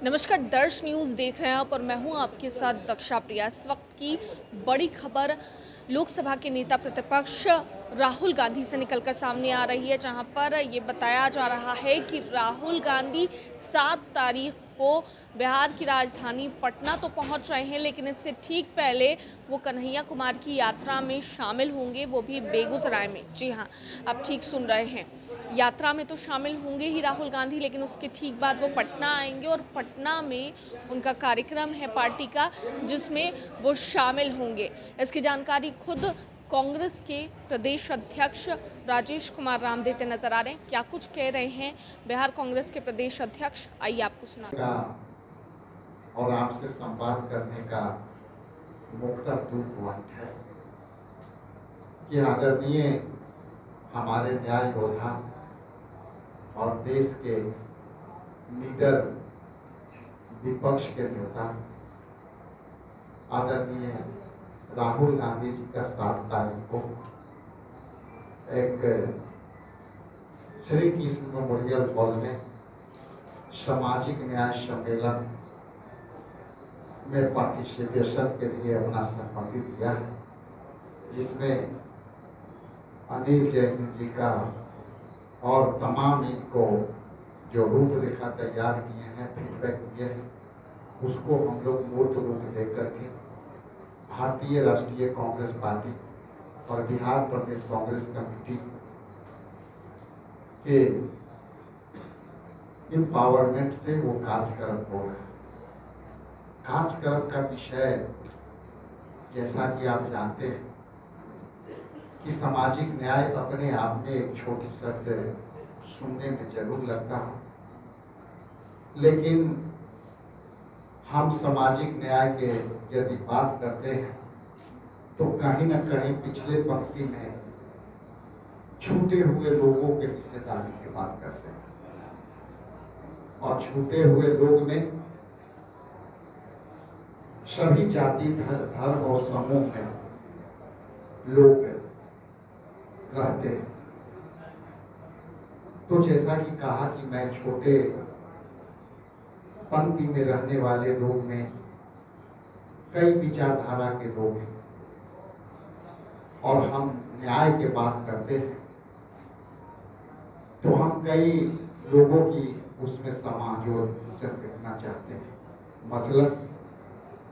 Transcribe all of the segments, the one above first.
नमस्कार, दर्श न्यूज़ देख रहे हैं आप और मैं हूं आपके साथ दक्षा प्रिया। इस वक्त की बड़ी खबर लोकसभा के नेता प्रतिपक्ष राहुल गांधी से निकलकर सामने आ रही है, जहां पर ये बताया जा रहा है कि राहुल गांधी 7 तारीख को बिहार की राजधानी पटना तो पहुंच रहे हैं, लेकिन इससे ठीक पहले वो कन्हैया कुमार की यात्रा में शामिल होंगे, वो भी बेगूसराय में। जी हां, आप ठीक सुन रहे हैं, यात्रा में तो शामिल होंगे ही राहुल गांधी, लेकिन उसके ठीक बाद वो पटना आएंगे और पटना में उनका कार्यक्रम है पार्टी का, जिसमें वो शामिल होंगे। इसकी जानकारी खुद कांग्रेस के प्रदेश अध्यक्ष राजेश कुमार राम देते नजर आ रहे हैं। क्या कुछ कह रहे हैं बिहार कांग्रेस के प्रदेश अध्यक्ष, आइए आपको सुना। और आपसे संवाद करने का मुख्य दो पॉइंट है कि आदरणीय हमारे न्याय योद्धा और देश के लीडर विपक्ष के नेता आदरणीय राहुल गांधी जी का 7 तारीख को एक श्री कृष्ण मेमोरियल हॉल में सामाजिक न्याय सम्मेलन में पार्टिसिपेशन के लिए अपना सहमति दिया है, जिसमें अनिल जैन जी का और तमाम इनको जो रूपरेखा तैयार किए हैं, फीडबैक दिए हैं, उसको हम लोग मूर्त रूप दे करके भारतीय राष्ट्रीय कांग्रेस पार्टी और बिहार प्रदेश कांग्रेस कमेटी के एम्पावरमेंट से वो कार्यक्रम होगा। कार्यक्रम का विषय, जैसा कि आप जानते हैं कि सामाजिक न्याय अपने आप में एक छोटी शब्द सुनने में जरूर लगता है, लेकिन हम सामाजिक न्याय के यदि बात करते हैं तो कहीं न कहीं पिछले पंक्ति में छूटे हुए लोगों के हिस्सेदारी की बात करते हैं, और छूटे हुए लोग में सभी जाति धर्म और समूह में लोग रहते हैं। तो जैसा कि कहा कि मैं छोटे पंक्ति में रहने वाले लोग में कई विचारधारा के लोग हैं, और हम न्याय की बात करते हैं तो हम कई लोगों की उसमें समायोजन देखना चाहते हैं। मसलन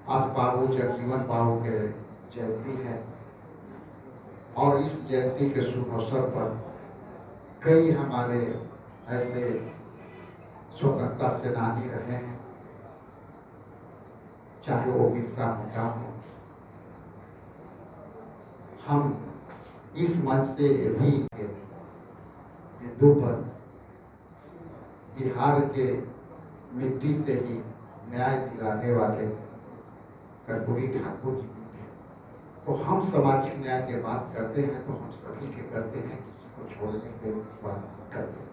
आज बाबू जगजीवन बाबू के जयंती है, और इस जयंती के शुभ अवसर पर कई हमारे ऐसे स्वतंत्रता सेनानी रहे हैं, चाहे वो बिरसा मुंडा हो। हम इस मंच से भी हिंदू पर बिहार के मिट्टी से ही न्याय दिलाने वाले कर्पूरी ठाकुर जी भी थे। तो हम सामाजिक न्याय की बात करते हैं तो हम सभी के करते हैं, किसी को छोड़ने के विश्वास नहीं करते।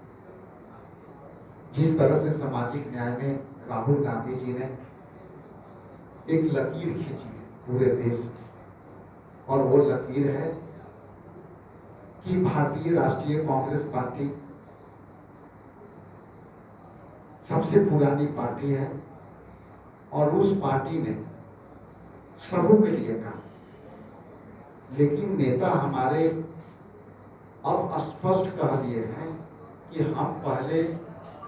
जिस तरह से सामाजिक न्याय में राहुल गांधी जी ने एक लकीर खींची है पूरे देश में, और वो लकीर है कि भारतीय राष्ट्रीय कांग्रेस पार्टी सबसे पुरानी पार्टी है, और उस पार्टी ने सबों के लिए काम, लेकिन नेता हमारे अब स्पष्ट कह दिए हैं कि हम पहले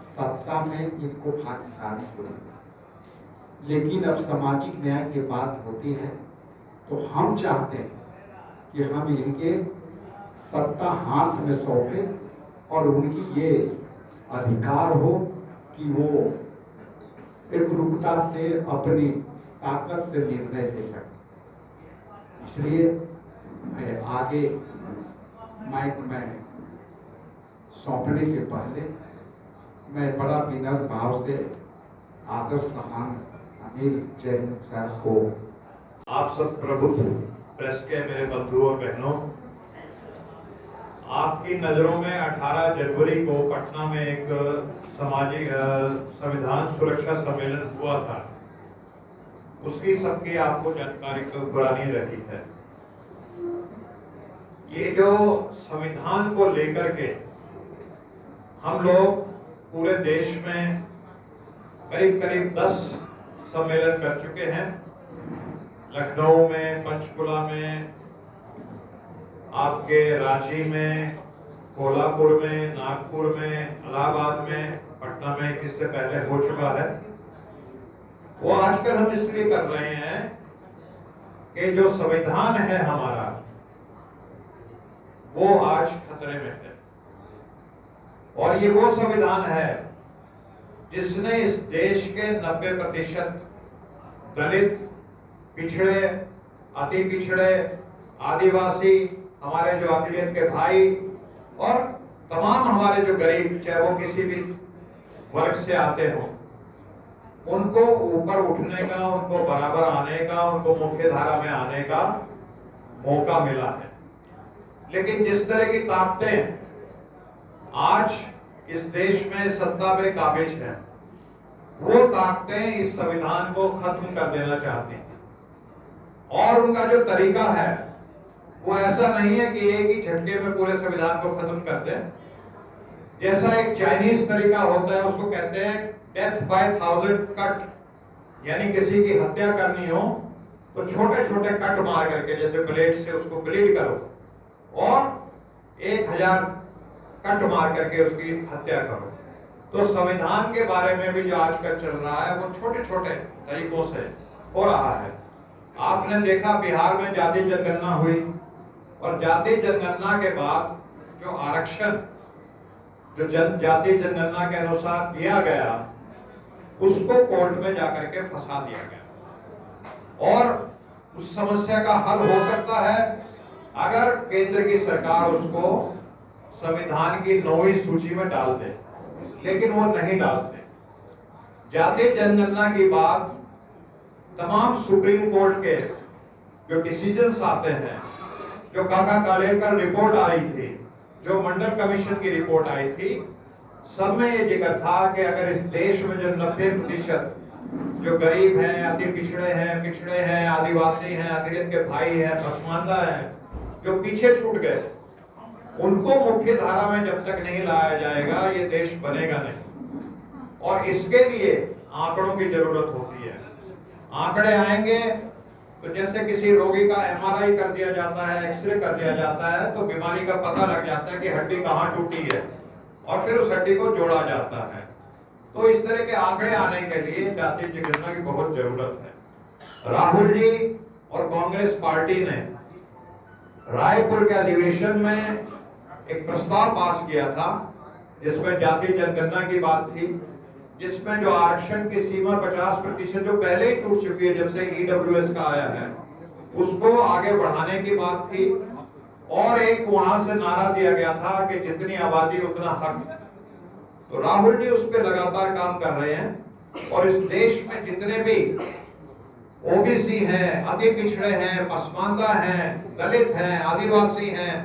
सत्ता में इनको भागीदारी करेंगे, लेकिन अब सामाजिक न्याय की बात होती है तो हम चाहते हैं कि हम इनके सत्ता हाथ में सौंपे और उनकी ये अधिकार हो कि वो एकरूपता से अपनी ताकत से निर्णय ले सके। इसलिए मैं आगे माइक में सौंपने के पहले मैं बड़ा विनम्र भाव से आदर सम्मान अनिल जैन साहब को, आप सब प्रबुद्ध प्रेस के मेरे बंधु और बहनों, आपकी नजरों में 18 जनवरी को पटना में एक सामाजिक संविधान सुरक्षा सम्मेलन हुआ था, उसकी सबकी आपको जानकारी तो पुरानी रहती है। ये जो संविधान को लेकर के हम लोग पूरे देश में करीब करीब 10 सम्मेलन कर चुके हैं। लखनऊ में, पंचकुला में, आपके रांची में, कोल्हापुर में, नागपुर में, इलाहाबाद में, पटना में इससे पहले हो चुका है। वो आजकल हम इसलिए कर रहे हैं कि जो संविधान है हमारा वो आज खतरे में है। और ये वो संविधान है जिसने इस देश के 90% दलित, पिछड़े, अति पिछड़े, आदिवासी, हमारे जो अकलियत के भाई और तमाम हमारे जो गरीब, चाहे वो किसी भी वर्ग से आते हो, उनको ऊपर उठने का, उनको बराबर आने का, उनको मुख्य धारा में आने का मौका मिला है। लेकिन जिस तरह की ताकतें आज इस देश में सत्ता में काबिज हैं, वो ताकतें इस संविधान को खत्म कर देना चाहती हैं। और उनका जो तरीका है वो ऐसा नहीं है कि एक ही झटके में पूरे संविधान को खत्म कर दें। जैसा एक चाइनीज तरीका होता है, उसको कहते हैं डेथ बाय 1000 कट, यानी किसी की हत्या करनी हो तो छोटे छोटे कट मार करके, जैसे ब्लेड से उसको ब्लीड करो और 1000 कट मार करके उसकी हत्या करो। तो संविधान के बारे में भी जो आजकल चल रहा है वो छोटे छोटे तरीकों से हो रहा है। आपने देखा बिहार में जाति जनगणना हुई और जाति जनगणना के बाद जो आरक्षण जो जाति जनगणना के अनुसार दिया गया उसको कोर्ट में जाकर के फंसा दिया गया। और उस समस्या का हल हो सकता है अगर केंद्र की सरकार उसको संविधान की 9वीं सूची में डाल दे, लेकिन वो नहीं डालते। जाति जनगणना की बात तमाम सुप्रीम कोर्ट के जो डिसीजंस आते हैं, जो काका कालेलकर रिपोर्ट आई थी, जो मंडल कमीशन की रिपोर्ट आई थी, सब में ये जिक्र था कि अगर इस देश में जो 90% जो गरीब हैं, अति पिछड़े हैं, आदिवासी हैं, अकलियत के भाई हैं, पसमानदा हैं, जो पीछे छूट गए, उनको मुख्य धारा में जब तक नहीं लाया जाएगा ये देश बनेगा नहीं। और इसके लिए आंकड़ों की जरूरत होती है। आंकड़े आएंगे तो जैसे किसी रोगी का एमआरआई कर दिया जाता है, एक्सरे कर दिया जाता है, तो बीमारी का पता लग जाता है कि हड्डी कहाँ टूटी है और फिर उस हड्डी को जोड़ा जाता है। तो इस तरह के आंकड़े आने के लिए जाति जनगणना की बहुत जरूरत है। राहुल जी और कांग्रेस पार्टी ने रायपुर के अधिवेशन में एक प्रस्ताव पास किया था जिसमें जाति जनगणना की बात थी, जिसमें जो आरक्षण की सीमा 50% जो पहले ही टूट चुकी है जब से ईडब्ल्यूएस का आया है, उसको आगे बढ़ाने की बात थी। और एक वहां से नारा दिया गया था कि जितनी आबादी उतना हक। तो राहुल जी उस पर लगातार काम कर रहे हैं और इस देश में जितने भी ओबीसी हैं, अति पिछड़े हैं, पसमानदा हैं, दलित हैं, आदिवासी हैं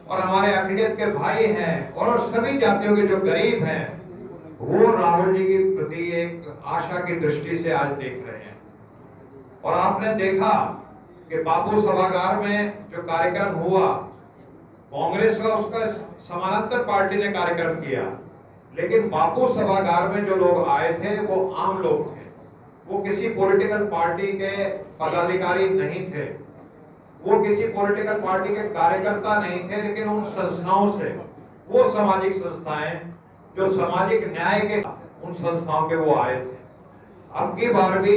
और हमारे अकलियत के भाई हैं और सभी जातियों के जो गरीब हैं, वो राहुल जी के प्रति एक आशा की दृष्टि से आज देख रहे हैं। और आपने देखा कि बापू सभागार में जो कार्यक्रम हुआ, कांग्रेस का उसका समानांतर पार्टी ने कार्यक्रम किया, लेकिन बापू सभागार में जो लोग आए थे वो आम लोग थे, वो किसी पॉलिटिकल पार्टी के पदाधिकारी नहीं थे, वो किसी पॉलिटिकल पार्टी के कार्यकर्ता नहीं थे, लेकिन उन संस्थाओं से, वो सामाजिक संस्थाएं जो सामाजिक न्याय के उन संस्थाओं के वो आए थे। अब की बार भी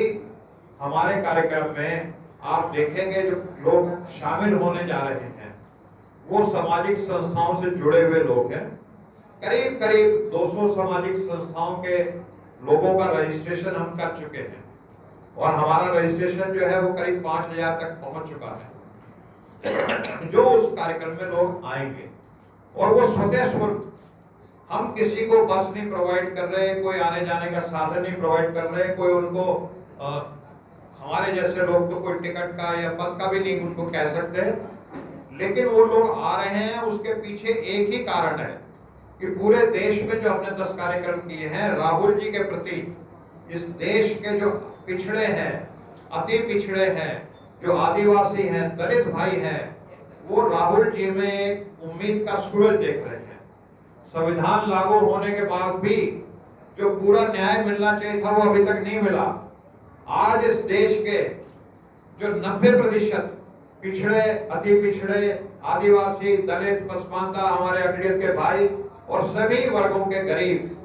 हमारे कार्यक्रम में आप देखेंगे जो लोग शामिल होने जा रहे हैं वो सामाजिक संस्थाओं से जुड़े हुए लोग हैं। करीब करीब 200 सामाजिक संस्थाओं के लोगों का रजिस्ट्रेशन हम कर चुके हैं और हमारा रजिस्ट्रेशन जो है वो करीब 5000 तक पहुंच चुका है जो उस कार्यक्रम में लोग आएंगे। और वो स्वतः स्फूर्त, हम किसी को बस नहीं प्रोवाइड कर रहे, कोई आने जाने का साधन नहीं प्रोवाइड कर रहे, कोई उनको हमारे जैसे लोग तो कोई टिकट का या पद का भी नहीं उनको कह सकते, लेकिन वो लोग आ रहे हैं। उसके पीछे एक ही कारण है कि पूरे देश में जो हमने 10 कार्यक्रम किए हैं राहुल जी के प्रति, इस देश के जो पिछड़े हैं, अति पिछड़े हैं, जो आदिवासी हैं, दलित भाई हैं, वो राहुल जी में एक उम्मीद का सूरज देख रहे हैं। संविधान लागू होने के बाद भी जो पूरा न्याय मिलना चाहिए था वो अभी तक नहीं मिला। आज इस देश के जो 90% पिछड़े, अति पिछड़े, आदिवासी, दलित, पसमानदा, हमारे अकलियत के भाई और सभी वर्गों के गरीब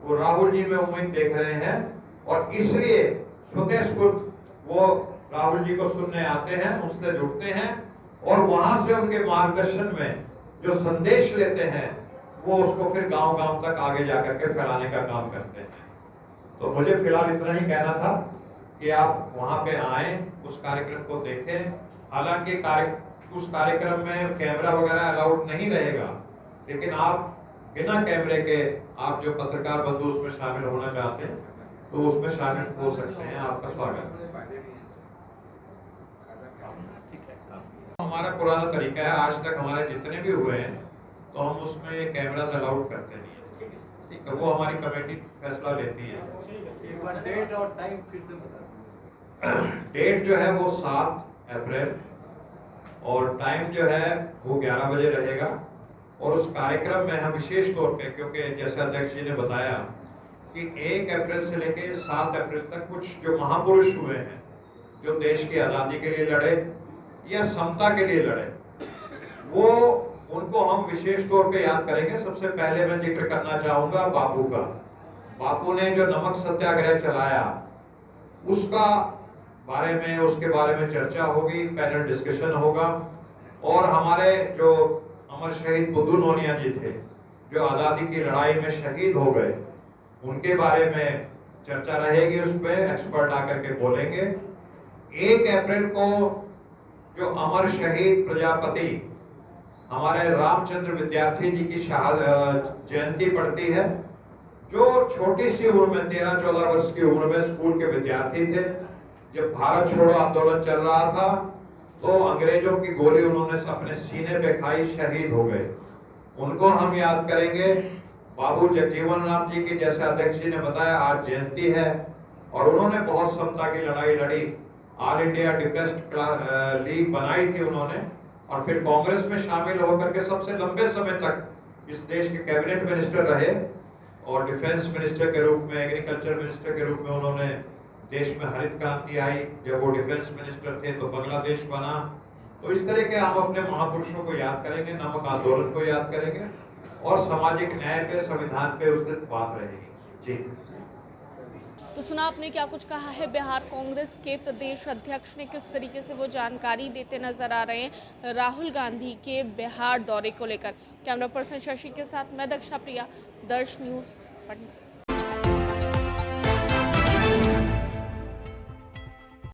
वो राहुल जी में उम्मीद देख रहे हैं और इसलिए स्वतःस्फूर्त वो राहुल जी को सुनने आते हैं, उनसे जुड़ते हैं और वहां से उनके मार्गदर्शन में जो संदेश लेते हैं वो उसको फिर गांव-गांव तक आगे जाकर के फैलाने का काम करते हैं। तो मुझे फिलहाल इतना ही कहना था कि आप वहां पे आए, उस कार्यक्रम को देखें। हालांकि उस कार्यक्रम में कैमरा वगैरह अलाउड नहीं रहेगा, लेकिन आप बिना कैमरे के आप जो पत्रकार बंधु उसमें शामिल होना चाहते हैं तो उसमें शामिल हो सकते हैं। आपका स्वागत है। हमारा पुराना तरीका है, आज तक हमारे जितने भी हुए हैं तो हम उसमें कैमरा अलाउड करते नहीं है, ठीक है। वो हमारी कमेटी फैसला लेती है। डेट और टाइम फिर से बता। डेट जो है वो 7 अप्रैल और टाइम जो है वो 11 बजे रहेगा। और उस कार्यक्रम में हम विशेष तौर पे, क्योंकि जैसे अध्यक्ष जी ने बताया कि 1 अप्रैल से लेके 7 अप्रैल तक कुछ जो महापुरुष हुए हैं, जो देश की आज़ादी के लिए लड़े या समता के लिए लड़े, वो उनको हम विशेष तौर पे याद करेंगे। सबसे पहले मैं जिक्र करना चाहूंगा बापू का। बापू ने जो नमक सत्याग्रह चलाया उसका बारे में, उसके बारे में चर्चा होगी, पैनल डिस्कशन होगा। और हमारे जो अमर शहीद बुद्धू नोनिया जी थे, जो आजादी की लड़ाई में शहीद हो गए, उनके बारे में चर्चा रहेगी। उस पर एक्सपर्ट आकर के बोलेंगे। 1 अप्रैल को जो अमर शहीद प्रजापति हमारे रामचंद्र विद्यार्थी जी की जयंती पड़ती है, जो छोटी सी उम्र में 13-14 वर्ष की उम्र में स्कूल के विद्यार्थी थे। जब भारत छोड़ो आंदोलन चल रहा था तो अंग्रेजों की गोली उन्होंने अपने सीने पे खाई, शहीद हो गए। उनको हम याद करेंगे। बाबू जगजीवन राम जी की, जैसे अध्यक्ष जी ने बताया, आज जयंती है और उन्होंने बहुत समता की लड़ाई लड़ी। ऑल इंडिया डिप्रेस्ड लीग बनाई थी उन्होंने और फिर कांग्रेस में शामिल होकर के सबसे लंबे समय तक इस देश के कैबिनेट मिनिस्टर रहे और डिफेंस मिनिस्टर के रूप में, एग्रीकल्चर मिनिस्टर के रूप में उन्होंने देश में हरित क्रांति आई। जब वो डिफेंस मिनिस्टर थे तो बांग्लादेश बना। तो इस तरह के हम अपने महापुरुषों को याद करेंगे, नमक आंदोलन को याद करेंगे और सामाजिक न्याय पे, संविधान पे उस दिन बात रहेगी। जी, तो सुना आपने क्या कुछ कहा है बिहार कांग्रेस के प्रदेश अध्यक्ष ने, किस तरीके से वो जानकारी देते नजर आ रहे हैं राहुल गांधी के बिहार दौरे को लेकर। कैमरा पर्सन शशि के साथ मैं दक्षा प्रिया, दर्श न्यूज़, पटना।